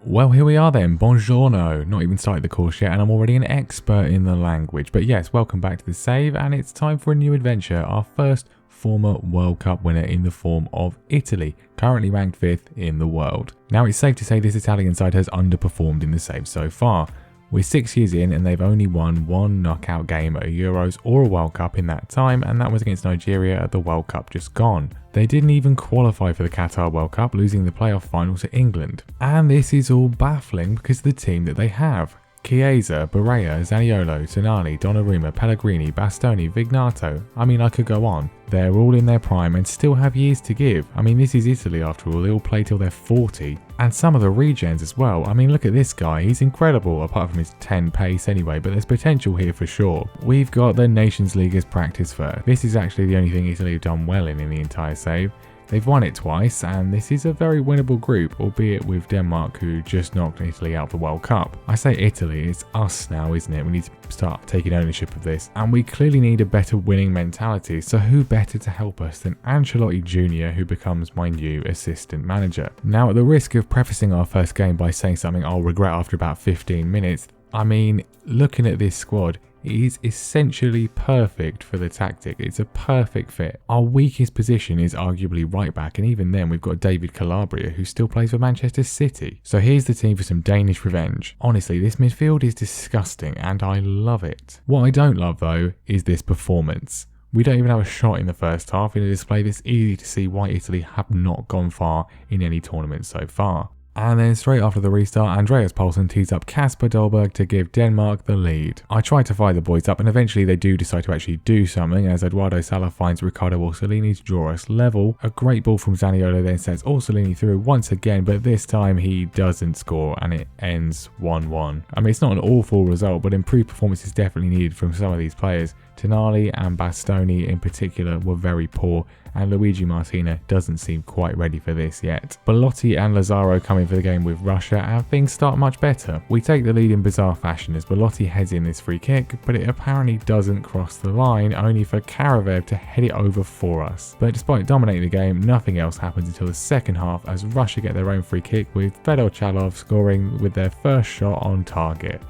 Well, here we are then, buongiorno, not even started the course yet and I'm already an expert in the language. But yes, welcome back to the save and it's time for a new adventure, our first former World Cup winner in the form of Italy, currently ranked 5th in the world. Now it's safe to say this Italian side has underperformed in the save so far. We're 6 years in and they've only won one knockout game at a Euros or a World Cup in that time, and that was against Nigeria at the World Cup just gone. They didn't even qualify for the Qatar World Cup, losing the playoff final to England. And this is all baffling because of the team that they have. Chiesa, Barella, Zaniolo, Tonali, Donnarumma, Pellegrini, Bastoni, Vignato. I mean, I could go on. They're all in their prime and still have years to give. I mean, this is Italy after all. They all play till they're 40. And some of the regens as well. I mean, look at this guy. He's incredible, apart from his 10 pace anyway, but there's potential here for sure. We've got the Nations League as practice for. This is actually the only thing Italy have done well in the entire save. They've won it twice, and this is a very winnable group, albeit with Denmark, who just knocked Italy out of the World Cup. I say Italy, it's us now, isn't it? We need to start taking ownership of this, and we clearly need a better winning mentality, so who better to help us than Ancelotti Jr., who becomes my new assistant manager. Now, at the risk of prefacing our first game by saying something I'll regret after about 15 minutes, I mean, looking at this squad, it is essentially perfect for the tactic. It's a perfect fit. Our weakest position is arguably right back, and even then we've got David Calabria, who still plays for Manchester City. So here's the team for some Danish revenge. Honestly, this midfield is disgusting and I love it. What I don't love though is this performance. We don't even have a shot in the first half. In a display this easy to see why Italy have not gone far in any tournament so far. And then straight after the restart, Andreas Poulsen tees up Kasper Dolberg to give Denmark the lead. I try to fire the boys up and eventually they do decide to actually do something as Eduardo Sala finds Riccardo Orsolini to draw us level. A great ball from Zaniolo then sends Orsolini through once again, but this time he doesn't score and it ends 1-1. I mean, it's not an awful result, but improved performance is definitely needed from some of these players. Tonali and Bastoni in particular were very poor, and Luigi Martina doesn't seem quite ready for this yet. Belotti and Lazaro come in for the game with Russia and things start much better. We take the lead in bizarre fashion as Belotti heads in this free kick, but it apparently doesn't cross the line, only for Karavev to head it over for us. But despite dominating the game, nothing else happens until the second half as Russia get their own free kick with Fedor Chalov scoring with their first shot on target.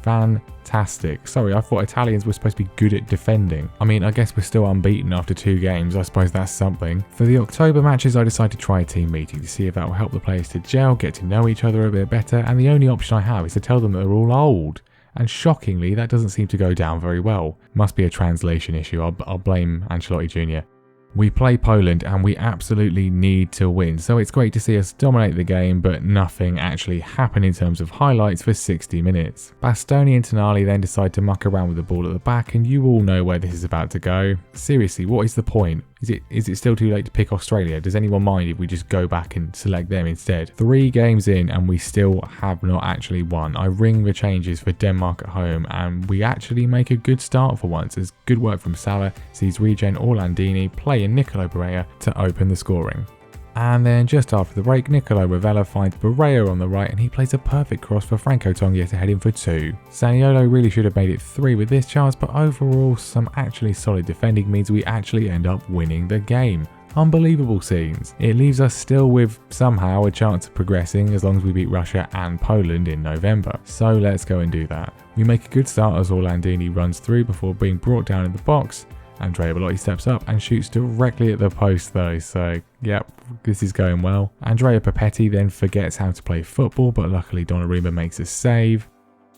Fantastic. Sorry, I thought Italians were supposed to be good at defending. I mean, I guess we're still unbeaten after 2 games. I suppose that's something. For the October matches, I decided to try a team meeting to see if that will help the players to gel, get to know each other a bit better, and the only option I have is to tell them that they're all old. And shockingly, that doesn't seem to go down very well. Must be a translation issue. I'll blame Ancelotti Jr. We play Poland and we absolutely need to win, so it's great to see us dominate the game, but nothing actually happened in terms of highlights for 60 minutes. Bastoni and Tonali then decide to muck around with the ball at the back, and you all know where this is about to go. Seriously, what is the point? Is it still too late to pick Australia? Does anyone mind if we just go back and select them instead? 3 games in and we still have not actually won. I ring the changes for Denmark at home and we actually make a good start for once as good work from Salah sees regen Orlandini play in Nicolo Barella to open the scoring. And then just after the break, Nicolo Ravella finds Barella on the right and he plays a perfect cross for Franco Tongia to head in for 2. Zaniolo really should have made it 3 with this chance, but overall some actually solid defending means we actually end up winning the game. Unbelievable scenes. It leaves us still with somehow a chance of progressing as long as we beat Russia and Poland in November. So let's go and do that. We make a good start as Orlandini runs through before being brought down in the box. Andrea Belotti steps up and shoots directly at the post though, so yep, this is going well. Andrea Papetti then forgets how to play football, but luckily Donnarumma makes a save.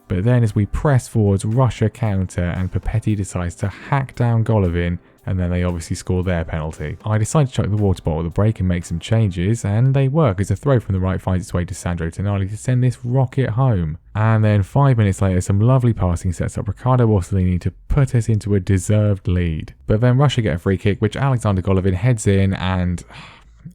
But then as we press forwards, Russia counter and Papetti decides to hack down Golovin, and then they obviously score their penalty. I decide to chuck the water bottle at the break and make some changes, and they work as a throw from the right finds its way to Sandro Tonali to send this rocket home. And then 5 minutes later, some lovely passing sets up Riccardo Orsolini to put us into a deserved lead. But then Russia get a free kick, which Alexander Golovin heads in, and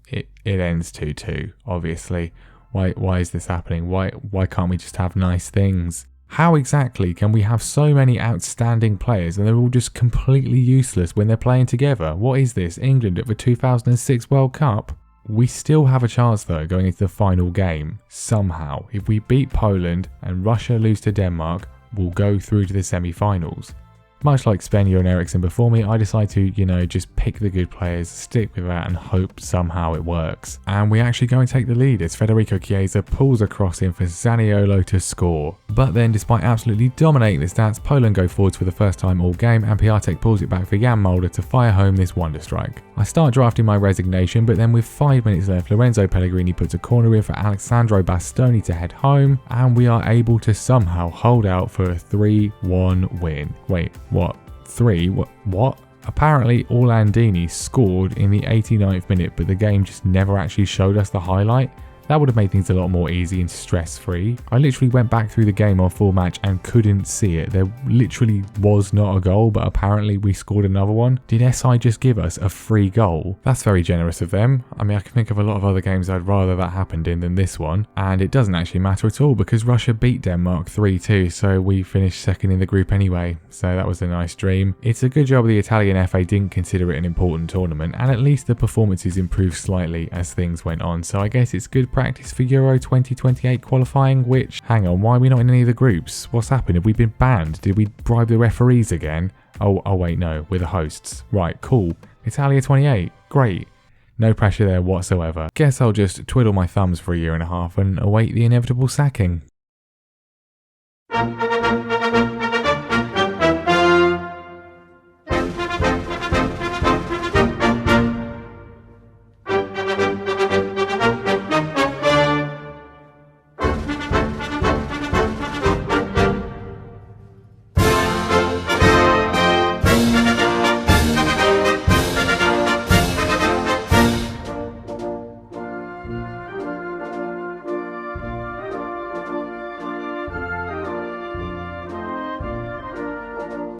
it ends 2-2, obviously. Why is this happening? Why can't we just have nice things? How exactly can we have so many outstanding players and they're all just completely useless when they're playing together? What is this, England at the 2006 World Cup? We still have a chance though going into the final game. Somehow, if we beat Poland and Russia lose to Denmark, we'll go through to the semi-finals. much like Svenja and Eriksson before me, I decide to, just pick the good players, stick with that and hope somehow it works. And we actually go and take the lead as Federico Chiesa pulls a cross in for Zaniolo to score. But then, despite absolutely dominating the stats, Poland go forwards for the first time all game and Piatek pulls it back for Jan Mulder to fire home this wonder strike. I start drafting my resignation, but then with 5 minutes left, Lorenzo Pellegrini puts a corner in for Alessandro Bastoni to head home, and we are able to somehow hold out for a 3-1 win. Wait, what? 3? What? Apparently, Orlandini scored in the 89th minute, but the game just never actually showed us the highlight. That would have made things a lot more easy and stress-free. I literally went back through the game on full match and couldn't see it. There literally was not a goal, but apparently we scored another one. Did SI just give us a free goal? That's very generous of them. I mean, I can think of a lot of other games I'd rather that happened in than this one. And it doesn't actually matter at all because Russia beat Denmark 3-2, so we finished second in the group anyway. So that was a nice dream. It's a good job the Italian FA didn't consider it an important tournament, and at least the performances improved slightly as things went on. So I guess it's good practice for Euro 2028 qualifying, which, hang on, why are we not in any of the groups? What's happened? Have we been banned? Did we bribe the referees again? Oh wait, no, we're the hosts. Right, cool. Italia 28, great. No pressure there whatsoever. Guess I'll just twiddle my thumbs for a year and a half and await the inevitable sacking.